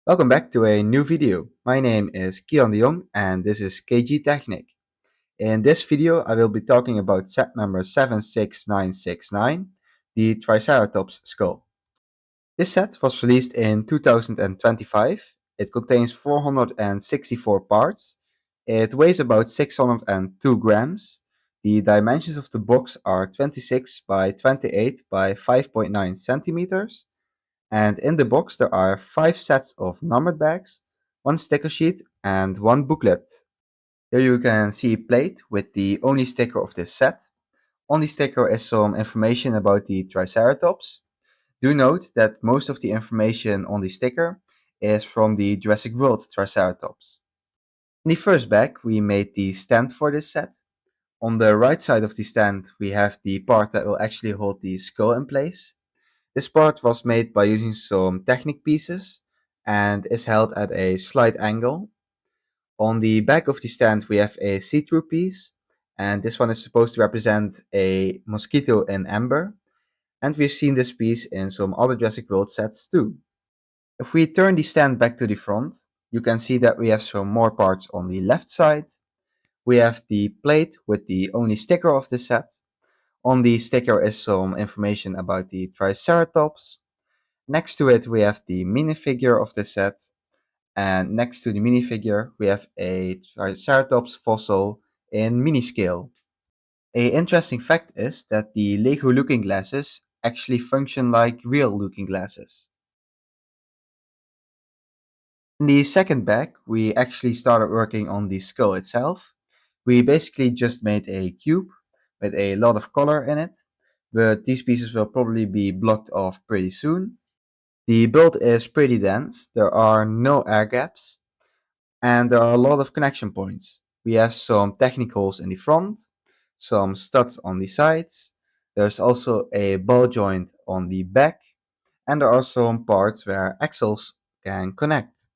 Welcome back to a new video. My name is Kian de Jong and this is KG Technic. In this video I will be talking about set number 76969, the Triceratops Skull. This set was released in 2025. It contains 464 parts. It weighs about 602 grams. The dimensions of the box are 26 by 28 by 5.9 centimeters. And in the box there are 5 sets of numbered bags, 1 sticker sheet and 1 booklet. Here you can see a plate with the only sticker of this set. On the sticker is some information about the Triceratops. Do note that most of the information on the sticker is from the Jurassic World Triceratops. In the first bag we made the stand for this set. On the right side of the stand we have the part that will actually hold the skull in place. This part was made by using some Technic pieces and is held at a slight angle. On the back of the stand we have a see-through piece, and this one is supposed to represent a mosquito in amber, and we've seen this piece in some other Jurassic World sets too. If we turn the stand back to the front, you can see that we have some more parts on the left side. We have the plate with the only sticker of the set. On the sticker is some information about the Triceratops. Next to it, we have the minifigure of the set, and next to the minifigure, we have a Triceratops fossil in mini scale. A interesting fact is that the Lego looking glasses actually function like real looking glasses. In the second bag, we actually started working on the skull itself. We basically just made a cube with a lot of color in it, but these pieces will probably be blocked off pretty soon. The build is pretty dense, there are no air gaps, and there are a lot of connection points. We have some Technic holes in the front, some studs on the sides, there's also a ball joint on the back, and there are some parts where axles can connect.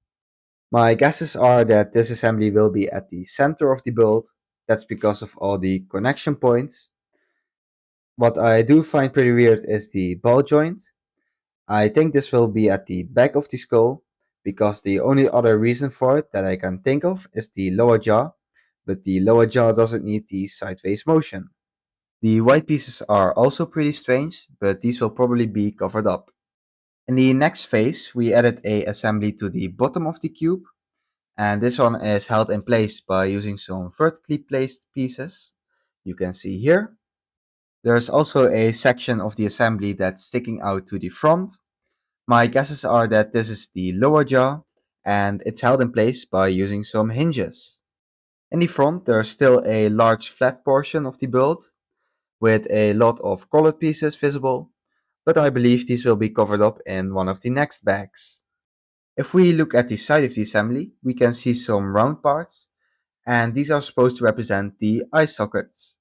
My guesses are that this assembly will be at the center of the build. That's because of all the connection points. What I do find pretty weird is the ball joint. I think this will be at the back of the skull, because the only other reason for it that I can think of is the lower jaw, but the lower jaw doesn't need the sideways motion. The white pieces are also pretty strange, but these will probably be covered up. In the next phase, we added a assembly to the bottom of the cube, and this one is held in place by using some vertically placed pieces. You can see here. There's also a section of the assembly that's sticking out to the front. My guesses are that this is the lower jaw, and it's held in place by using some hinges. In the front there's still a large flat portion of the build, with a lot of colored pieces visible, but I believe these will be covered up in one of the next bags. If we look at the side of the assembly, we can see some round parts, and these are supposed to represent the eye sockets.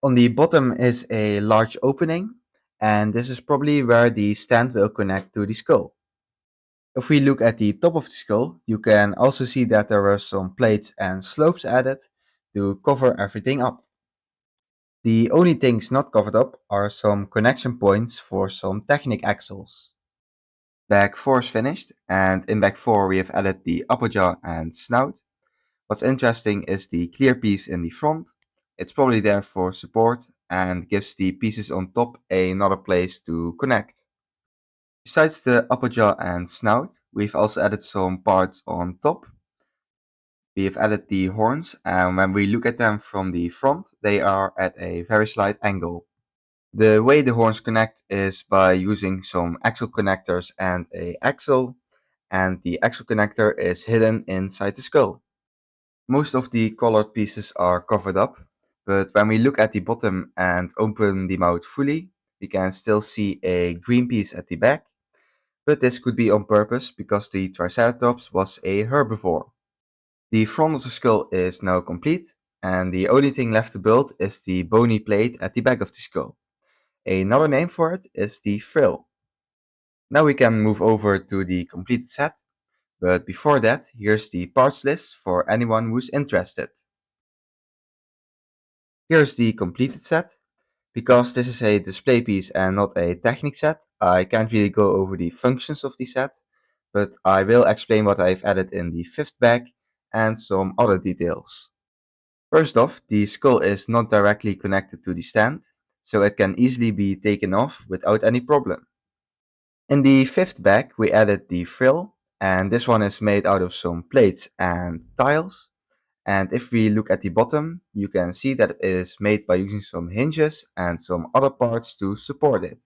On the bottom is a large opening, and this is probably where the stand will connect to the skull. If we look at the top of the skull, you can also see that there were some plates and slopes added to cover everything up. The only things not covered up are some connection points for some Technic axles. Bag 4 is finished, and in bag 4 we have added the upper jaw and snout. What's interesting is the clear piece in the front. It's probably there for support and gives the pieces on top another place to connect. Besides the upper jaw and snout, we've also added some parts on top. We have added the horns, and when we look at them from the front, they are at a very slight angle. The way the horns connect is by using some axle connectors and a axle, and the axle connector is hidden inside the skull. Most of the colored pieces are covered up, but when we look at the bottom and open the mouth fully, we can still see a green piece at the back, but this could be on purpose because the Triceratops was a herbivore. The front of the skull is now complete, and the only thing left to build is the bony plate at the back of the skull. Another name for it is the frill. Now we can move over to the completed set, but before that, here's the parts list for anyone who's interested. Here's the completed set. Because this is a display piece and not a Technic set, I can't really go over the functions of the set, but I will explain what I've added in the fifth bag and some other details. First off, the skull is not directly connected to the stand, so it can easily be taken off without any problem. In the fifth bag, we added the frill, and this one is made out of some plates and tiles. And if we look at the bottom, you can see that it is made by using some hinges and some other parts to support it.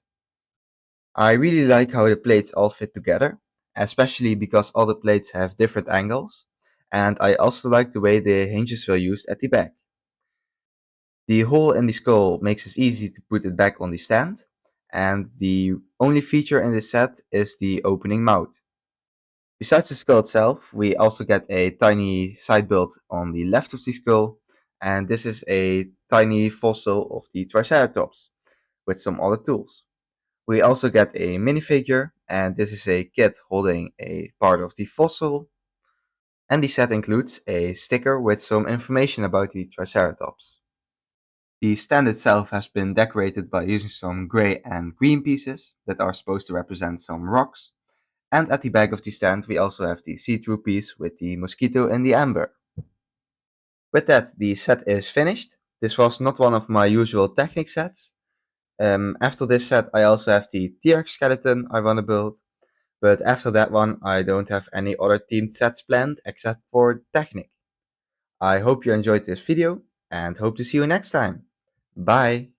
I really like how the plates all fit together, especially because all the plates have different angles, and I also like the way the hinges were used at the back. The hole in the skull makes it easy to put it back on the stand, and the only feature in this set is the opening mouth. Besides the skull itself, we also get a tiny side build on the left of the skull, and this is a tiny fossil of the Triceratops with some other tools. We also get a minifigure, and this is a kid holding a part of the fossil, and the set includes a sticker with some information about the Triceratops. The stand itself has been decorated by using some grey and green pieces that are supposed to represent some rocks, and at the back of the stand we also have the see-through piece with the mosquito and the amber. With that, the set is finished. This was not one of my usual Technic sets. After this set I also have the T-Rex skeleton I want to build, but after that one I don't have any other themed sets planned except for Technic. I hope you enjoyed this video and hope to see you next time. Bye!